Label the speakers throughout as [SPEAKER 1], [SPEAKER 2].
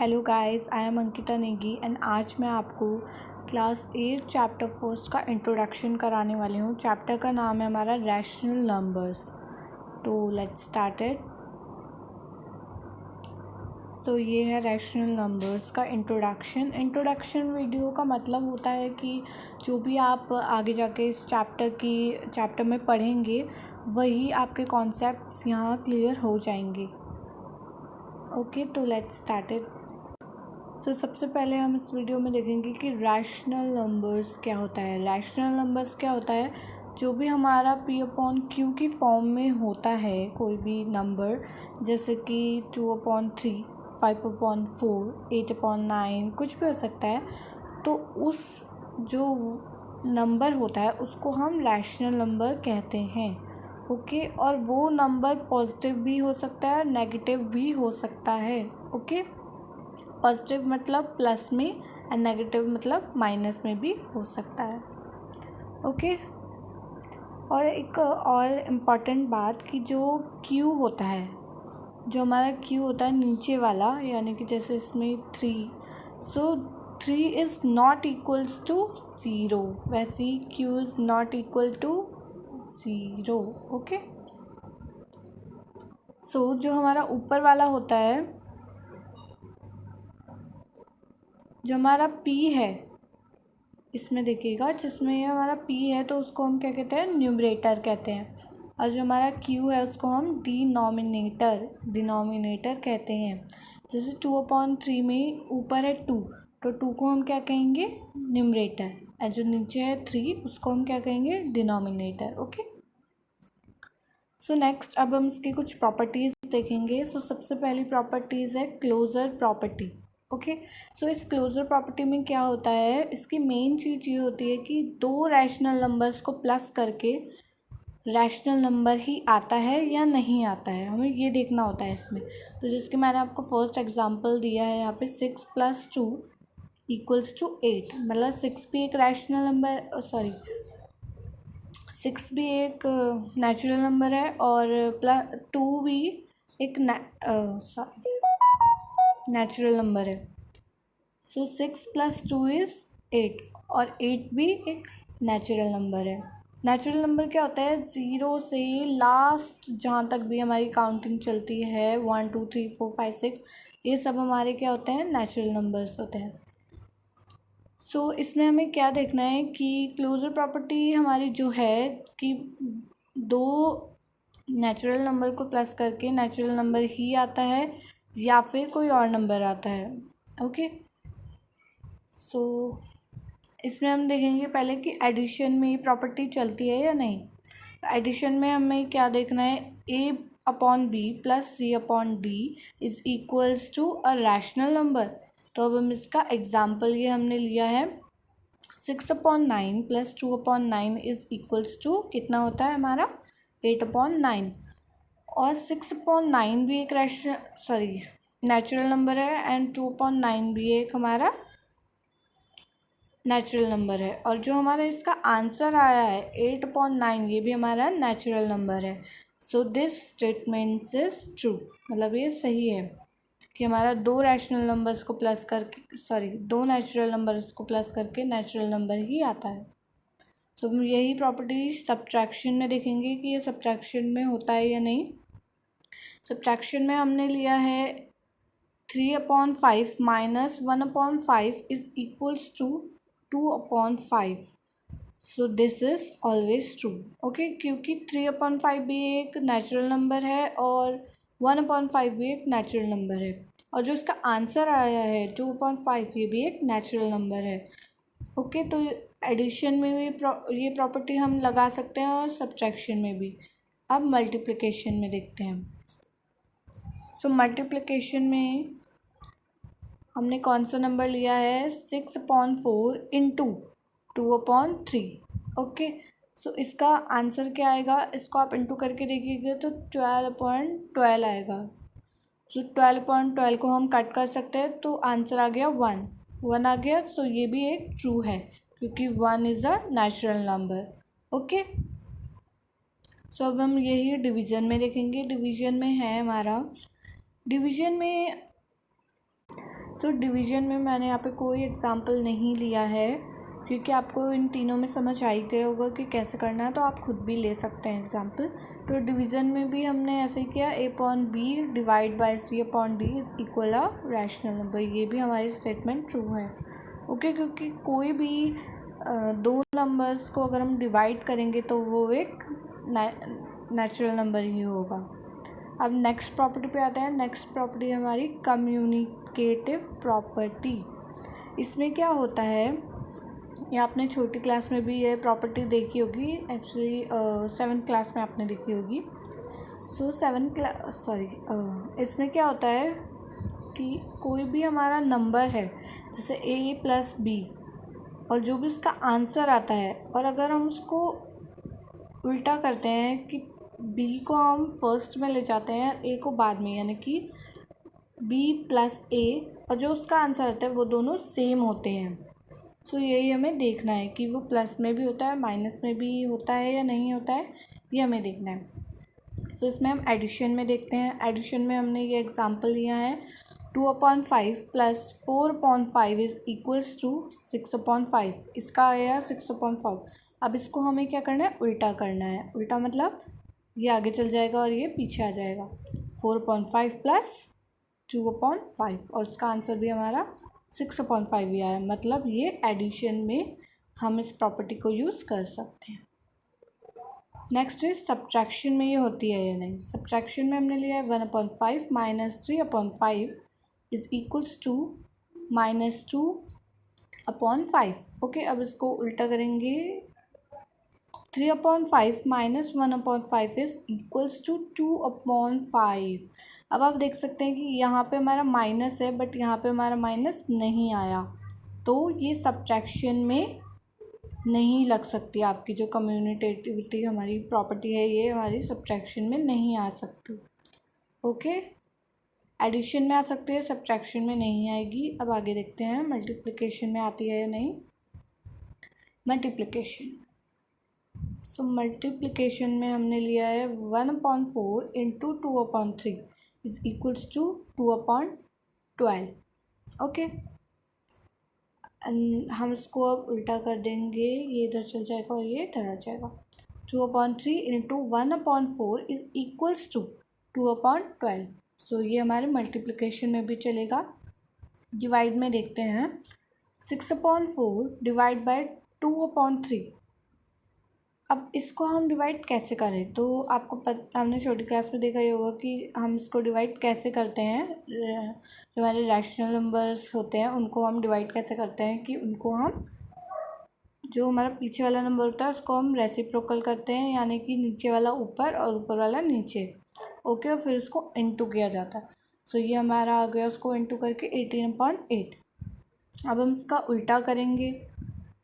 [SPEAKER 1] Hello guys, I am Ankita Negi and आज मैं आपको क्लास 8 चैप्टर फर्स्ट का इंट्रोडक्शन कराने वाली हूँ। चैप्टर का नाम है हमारा रैशनल नंबर्स। तो लेट्स स्टार्ट इट। सो ये है रैशनल नंबर्स का इंट्रोडक्शन वीडियो का मतलब होता है कि जो भी आप आगे जाके इस चैप्टर में पढ़ेंगे वही आपके कॉन्सेप्ट्स यहाँ क्लियर हो जाएंगे। ओके, तो लेट्स स्टार्ट इट। तो सबसे पहले हम इस वीडियो में देखेंगे कि रैशनल नंबर्स क्या होता है। रैशनल नंबर्स क्या होता है? जो भी हमारा P/Q की फॉर्म में होता है कोई भी नंबर, जैसे कि 2/3, 5/4, 8/9, कुछ भी हो सकता है। तो उस जो नंबर होता है उसको हम रैशनल नंबर कहते हैं। ओके, और वो नंबर पॉजिटिव भी हो सकता है, नेगेटिव भी हो सकता है। ओके, पॉजिटिव मतलब प्लस में एंड नेगेटिव मतलब माइनस में भी हो सकता है। ओके, और एक और इम्पॉर्टेंट बात कि जो Q होता है, जो हमारा Q होता है नीचे वाला, यानी कि जैसे इसमें 3, so 3 is not equals to 0, वैसे ही Q is not equal to 0। Okay, so जो हमारा ऊपर वाला होता है, जो हमारा P है, इसमें देखिएगा जिसमें ये हमारा P है तो उसको हम क्या कहते हैं? न्यूमरेटर कहते हैं। और जो हमारा Q है उसको हम डिनोमिनेटर कहते हैं। जैसे 2/3 में ऊपर है 2, तो 2 को हम क्या कहेंगे? न्यूमरेटर। और जो नीचे है 3, उसको हम क्या कहेंगे? डिनोमिनेटर। ओके, सो नेक्स्ट अब हम इसकी कुछ प्रॉपर्टीज़ देखेंगे। सो सबसे पहली प्रॉपर्टीज़ है क्लोजर प्रॉपर्टी। ओके, सो इस क्लोजर प्रॉपर्टी में क्या होता है? इसकी मेन चीज़ ये होती है कि दो रैशनल नंबर्स को प्लस करके रैशनल नंबर ही आता है या नहीं आता है, हमें ये देखना होता है इसमें। तो जिसके मैंने आपको फर्स्ट एग्जांपल दिया है यहाँ पे, 6 + 2 = 8, मतलब 6 भी एक रैशनल नंबर, 6 भी एक नेचुरल नंबर है और +2 भी एक नेचुरल नंबर है। सो 6 + 2 = 8 और 8 भी एक नेचुरल नंबर है। नेचुरल नंबर क्या होता है? 0 से लास्ट जहाँ तक भी हमारी काउंटिंग चलती है, 1 2 3 4 5 6, ये सब हमारे क्या होते हैं? नेचुरल नंबर्स होते हैं। सो इसमें हमें क्या देखना है कि क्लोजर प्रॉपर्टी हमारी जो है कि दो नेचुरल नंबर को प्लस करके नेचुरल नंबर ही आता है या फिर कोई और नंबर आता है। ओके, सो इसमें हम देखेंगे पहले कि एडिशन में ये प्रॉपर्टी चलती है या नहीं। एडिशन में हमें क्या देखना है? A/B + C/D = a rational number. तो अब हम इसका एग्जाम्पल ये हमने लिया है, 6/9 + 2/9 = कितना होता है हमारा? 8/9। और 6/9 भी एक नेचुरल नंबर है एंड 2/9 भी एक हमारा नेचुरल नंबर है। और जो हमारा इसका आंसर आया है 8/9, ये भी हमारा नेचुरल नंबर है। So this statement is true, मतलब ये सही है कि हमारा दो नेचुरल नंबर्स को प्लस करके नेचुरल नंबर ही आता है। तो हम यही प्रॉपर्टी सब्ट्रैक्शन में देखेंगे कि ये सब्ट्रैक्शन में होता है या नहीं। सब्ट्रैक्शन में हमने लिया है 3/5 - 1/5 = 2/5। So this is always true. Okay, क्योंकि 3/5 भी एक नेचुरल नंबर है और 1/5 भी एक नेचुरल नंबर है, और जो इसका आंसर आया है 2/5, ये भी एक नेचुरल नंबर है। ओके, तो एडिशन में भी ये प्रॉपर्टी हम लगा सकते हैं और सब्ट्रैक्शन में भी। अब मल्टीप्लिकेशन में देखते हैं। सो मल्टीप्लिकेशन में हमने कौन सा नंबर लिया है? 6/4 × 2/3। ओके, सो इसका आंसर क्या आएगा? इसको आप इंटू करके देखिएगा तो 12/12 आएगा। सो 12/12 को हम कट कर सकते हैं तो आंसर आ गया 1 आ गया। सो ये भी एक ट्रू है क्योंकि 1 is a natural number. Okay, so अब हम यही डिवीज़न में देखेंगे। डिवीज़न में है हमारा, डिवीज़न में सो डिवीज़न में मैंने यहाँ पे कोई एग्जांपल नहीं लिया है, क्योंकि आपको इन तीनों में समझ आ ही गया होगा कि कैसे करना है, तो आप खुद भी ले सकते हैं एग्जांपल। तो डिवीज़न में भी हमने ऐसे किया, a/b divide by c/d is equal a rational number. ये भी हमारी स्टेटमेंट ट्रू है। ओके, क्योंकि कोई भी दो नंबर्स को अगर हम डिवाइड करेंगे तो वो एक नेचुरल नंबर ही होगा। अब नेक्स्ट प्रॉपर्टी पे आते हैं। नेक्स्ट प्रॉपर्टी हमारी कम्युनिकेटिव प्रॉपर्टी। इसमें क्या होता है, ये आपने छोटी क्लास में भी ये प्रॉपर्टी देखी होगी, एक्चुअली 7th क्लास में आपने देखी होगी। सो इसमें क्या होता है कि कोई भी हमारा नंबर है, जैसे a+b, और जो भी उसका आंसर आता है, और अगर हम उसको उल्टा करते हैं कि b को हम फर्स्ट में ले जाते हैं और a को बाद में, यानी कि b+a, और जो उसका आंसर आता है वो दोनों सेम होते हैं। सो यही हमें देखना है कि वो प्लस में भी होता है, माइनस में भी होता है या नहीं होता है, ये हमें देखना है। सो इसमें हम एडिशन में देखते हैं। एडिशन में हमने ये एग्जांपल लिया है, 2/5 + 4/5 इज़ इक्वल्स टू 6/5। इसका आया 6/5। अब इसको हमें क्या करना है, उल्टा करना है। उल्टा मतलब ये आगे चल जाएगा और ये पीछे आ जाएगा। 4/5 + 2/5, और इसका आंसर भी हमारा 6/5 ही आया। मतलब ये एडिशन में हम इस प्रॉपर्टी को यूज़ कर सकते हैं। नेक्स्ट इज सब्ट्रैक्शन में ये होती है या नहीं। सब्ट्रैक्शन में हमने लिया है 1/5 - 3/5 इज़ इक्वल्स टू -2/5। ओके, अब इसको उल्टा करेंगे। 3/5 - 1/5 इज़ इक्वल्स टू 2/5। अब आप देख सकते हैं कि यहाँ पे हमारा माइनस है, बट यहाँ पे हमारा माइनस नहीं आया, तो ये सब्ट्रैक्शन में नहीं लग सकती। आपकी जो कम्यूनिटेटिविटी हमारी प्रॉपर्टी है, ये हमारी सब्ट्रैक्शन में नहीं आ सकती। ओके, एडिशन में आ सकती है, सब्ट्रैक्शन में नहीं आएगी। अब आगे देखते हैं मल्टीप्लिकेशन में आती है या नहीं। मल्टीप्लिकेशन, सो मल्टीप्लिकेशन में हमने लिया है 1/4 × 2/3 इज़ इक्वल्स टू 2/12। ओके, हम इसको अब उल्टा कर देंगे, ये इधर चल जाएगा और ये इधर आ जाएगा। 2/3 × 1/4 इज़ इक्वल्स टू 2/12। सो ये हमारे मल्टीप्लिकेशन में भी चलेगा। डिवाइड में देखते हैं, 6/4 डिवाइड बाय 2/3। अब इसको हम डिवाइड कैसे करें, तो आपको हमने छोटी क्लास में देखा ही होगा कि हम इसको डिवाइड कैसे करते हैं। जो हमारे रैशनल नंबर्स होते हैं उनको हम डिवाइड कैसे करते हैं कि उनको हम, जो हमारा पीछे वाला नंबर होता है उसको हम रेसिप्रोकल करते हैं, यानी कि नीचे वाला ऊपर और ऊपर वाला नीचे। ओके, और फिर उसको इनटू किया जाता है। सो ये हमारा आ गया, उसको इनटू करके 18/8। अब हम इसका उल्टा करेंगे।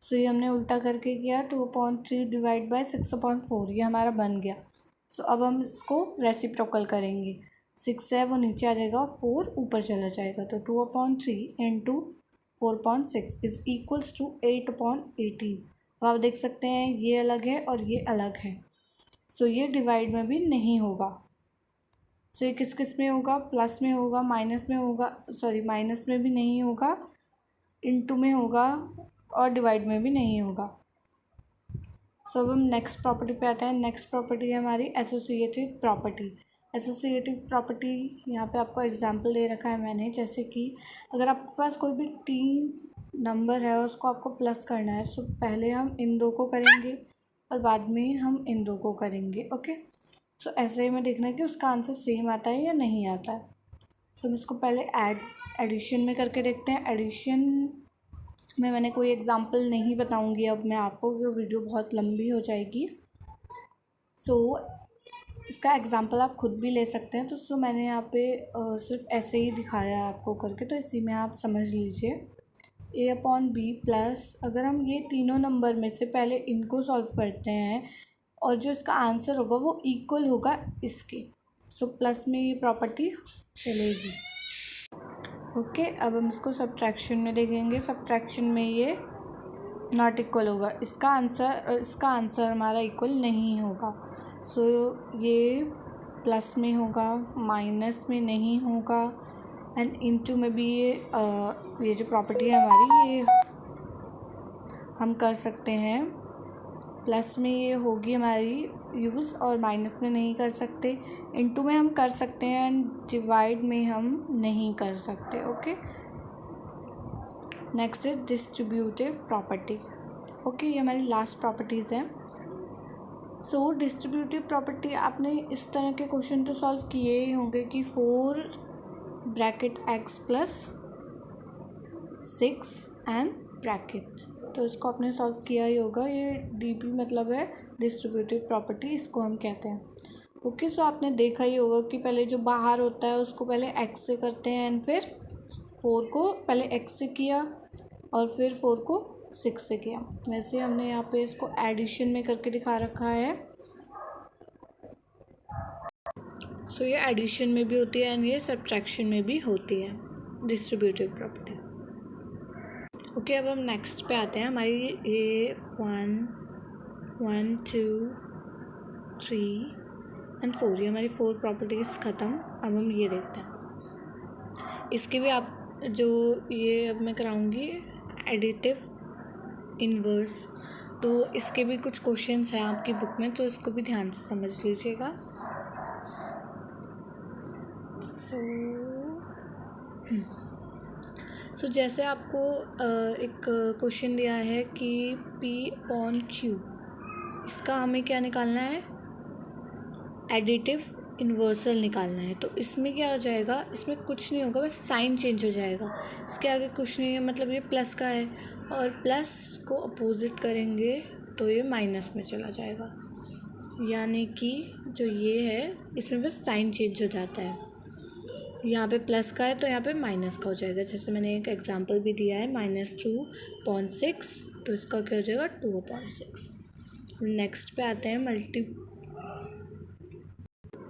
[SPEAKER 1] सो ये हमने उल्टा करके किया, 2/3 डिवाइड बाय 6/4, ये हमारा बन गया। सो अब हम इसको रेसिप्रोकल करेंगे। 6 है वो नीचे आ जाएगा, 4 ऊपर चला जाएगा, तो 2/3 × 4/6 इज़ इक्वल्स टू 8/18। अब आप देख सकते हैं ये अलग है और ये अलग है। सो ये डिवाइड में भी नहीं होगा। सो ये किस किस में होगा, प्लस में होगा, माइनस में होगा, माइनस में भी नहीं होगा, इनटू में होगा, और डिवाइड में भी नहीं होगा। सो अब हम नेक्स्ट प्रॉपर्टी पे आते हैं। नेक्स्ट प्रॉपर्टी है हमारी एसोसिएटिव प्रॉपर्टी। एसोसिएटिव प्रॉपर्टी, यहाँ पे आपको एग्जांपल दे रखा है मैंने, जैसे कि अगर आपके पास कोई भी 3 नंबर है और उसको आपको प्लस करना है, सो पहले हम इन दो को करेंगे और बाद में हम इन दो को करेंगे। ओके, सो ऐसे ही में देखना है कि उसका आंसर सेम आता है या नहीं आता है। सो हम इसको पहले एडिशन में करके देखते हैं। एडिशन में मैंने कोई एग्जांपल नहीं बताऊंगी अब मैं आपको, क्योंकि वीडियो बहुत लंबी हो जाएगी। सो इसका एग्जांपल आप खुद भी ले सकते हैं। तो मैंने यहाँ पे सिर्फ ऐसे ही दिखाया है आपको करके, तो इसी में आप समझ लीजिए। a/b प्लस, अगर हम ये तीनों नंबर में से पहले इनको सॉल्व करते हैं और जो इसका आंसर होगा वो इक्वल होगा इसके, सो प्लस में ये प्रॉपर्टी चलेगी। ओके, अब हम इसको सब्ट्रैक्शन में देखेंगे। सब्ट्रैक्शन में ये नॉट इक्वल होगा, इसका आंसर हमारा इक्वल नहीं होगा। सो ये प्लस में होगा, माइनस में नहीं होगा, एंड इनटू में भी ये जो प्रॉपर्टी है हमारी, ये हम कर सकते हैं। प्लस में ये होगी हमारी यूज़ और माइनस में नहीं कर सकते। इनटू में हम कर सकते हैं एंड डिवाइड में हम नहीं कर सकते। ओके, नेक्स्ट है डिस्ट्रीब्यूटिव प्रॉपर्टी। ओके, ये हमारी लास्ट प्रॉपर्टीज़ हैं। सो डिस्ट्रीब्यूटिव प्रॉपर्टी आपने इस तरह के क्वेश्चन तो सॉल्व किए ही होंगे कि 4 bracket x plus 6 and bracket, तो इसको आपने सॉल्व किया ही होगा। ये डीपी मतलब है डिस्ट्रीब्यूटिव प्रॉपर्टी, इसको हम कहते हैं। ओके, सो आपने देखा ही होगा कि पहले जो बाहर होता है उसको पहले x से करते हैं एंड फिर 4 को पहले x से किया और फिर 4 को 6 से किया। वैसे हमने यहाँ पे इसको एडिशन में करके दिखा रखा है। सो ये एडिशन में भी होती है एंड ये सब्ट्रैक्शन में भी होती है डिस्ट्रीब्यूटिव प्रॉपर्टी। ओके, अब हम नेक्स्ट पे आते हैं। हमारी ये 1 2 3 एंड 4, ये हमारी 4 प्रॉपर्टीज़ ख़त्म। अब हम ये देखते हैं, इसके भी आप जो ये अब मैं कराऊंगी एडिटिव इन्वर्स, तो इसके भी कुछ क्वेश्चंस हैं आपकी बुक में, तो इसको भी ध्यान से समझ लीजिएगा। सो जैसे आपको एक क्वेश्चन दिया है कि P/Q, इसका हमें क्या निकालना है, एडिटिव इन्वर्सल निकालना है। तो इसमें क्या हो जाएगा, इसमें कुछ नहीं होगा, बस साइन चेंज हो जाएगा। इसके आगे कुछ नहीं है, मतलब ये प्लस का है और प्लस को अपोजिट करेंगे तो ये माइनस में चला जाएगा, यानी कि जो ये है इसमें बस साइन चेंज हो जाता है। यहाँ पे प्लस का है तो यहाँ पे माइनस का हो जाएगा। जैसे मैंने एक एग्जांपल भी दिया है -2/6, तो इसका क्या हो जाएगा 2/6। नेक्स्ट पे आते हैं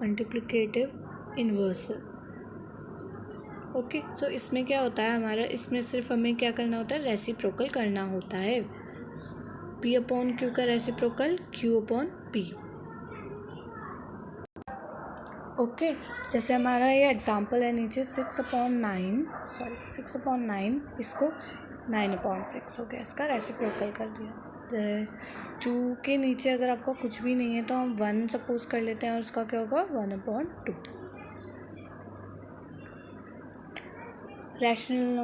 [SPEAKER 1] मल्टीप्लिकेटिव इन्वर्सल। ओके, सो इसमें क्या होता है हमारा, इसमें सिर्फ हमें क्या करना होता है, रेसिप्रोकल करना होता है। P/Q का रेसिप्रोकल Q/P। ओके, जैसे हमारा ये एग्जांपल है नीचे 6/9, इसको 9/6 हो गया, इसका रेसिप्रोकल कर दिया। 2 के नीचे अगर आपका कुछ भी नहीं है तो हम 1 सपोज कर लेते हैं और उसका क्या होगा 1/2। Rational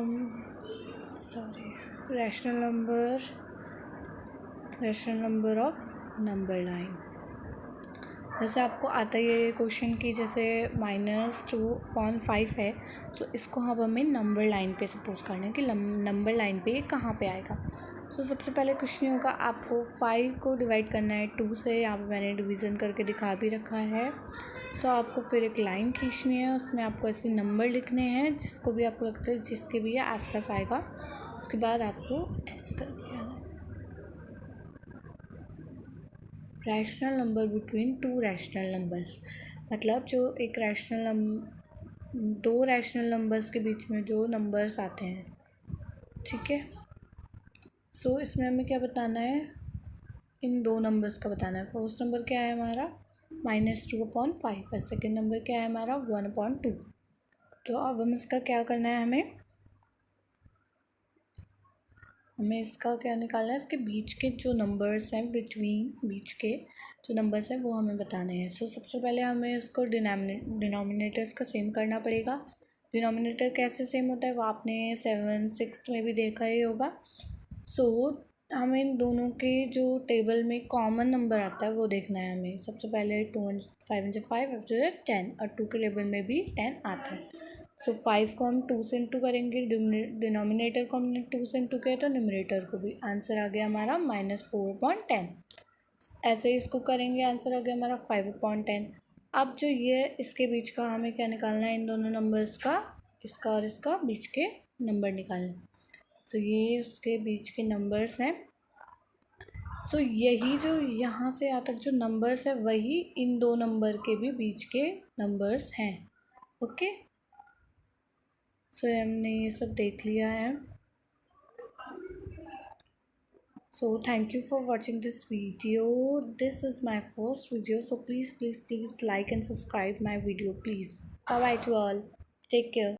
[SPEAKER 1] number of number line. जैसे आपको आता ही है ये क्वेश्चन की जैसे -2/5 है, तो इसको अब हमें नंबर लाइन पे सपोज करना है कि नंबर लाइन पे ये कहाँ पे आएगा। सो सबसे पहले कुछ नहीं होगा, आपको 5 को डिवाइड करना है 2 से। यहाँ पे मैंने डिवीज़न करके दिखा भी रखा है। सो आपको फिर एक लाइन खींचनी है, उसमें आपको ऐसे नंबर लिखने हैं जिसको भी आपको लगता है जिसके भी ये आसपास आएगा। उसके बाद आपको ऐसे कर दिया है, rational number between 2 rational numbers, मतलब जो एक दो रैशनल नंबर्स के बीच में जो नंबर्स आते हैं, ठीक है। सो इसमें हमें क्या बताना है, इन दो नंबर्स का बताना है। फर्स्ट नंबर क्या है हमारा -2/5 और सेकेंड नंबर क्या है हमारा 1/2। तो अब हम इसका क्या करना है, हमें इसका क्या निकालना है, इसके बीच के जो नंबर्स हैं, बीच के जो नंबर्स हैं वो हमें बताने हैं। सो सबसे पहले हमें इसको डिनोमिनेटर्स का सेम करना पड़ेगा। डिनोमिनेटर कैसे सेम होता है वो आपने 7 6 में भी देखा ही होगा। सो हमें इन दोनों के जो टेबल में कॉमन नंबर आता है वो देखना है हमें। सबसे पहले 2 5 5 after 10, और 2 के टेबल में भी 10 आता है। सो 5 को हम 2 से इंटू करेंगे, डिनोमिनेटर को हमने 2 से इंटू किया तो न्यूमरेटर को भी। आंसर आ गया हमारा -4/10। ऐसे ही इसको करेंगे, आंसर आ गया हमारा 5/10। अब जो ये इसके बीच का हमें क्या निकालना है, इन दोनों नंबर्स का, इसका और इसका बीच के नंबर निकालना। सो ये उसके बीच के नंबर्स हैं। सो यही जो यहाँ से यहाँ तक जो नंबर्स है वही इन दो नंबर के भी बीच के नंबर्स हैं। ओके, सो हमने ये सब देख लिया है। So thank you for watching this video. This is my first video, so please like and subscribe my video, please. Bye bye to all. Take care.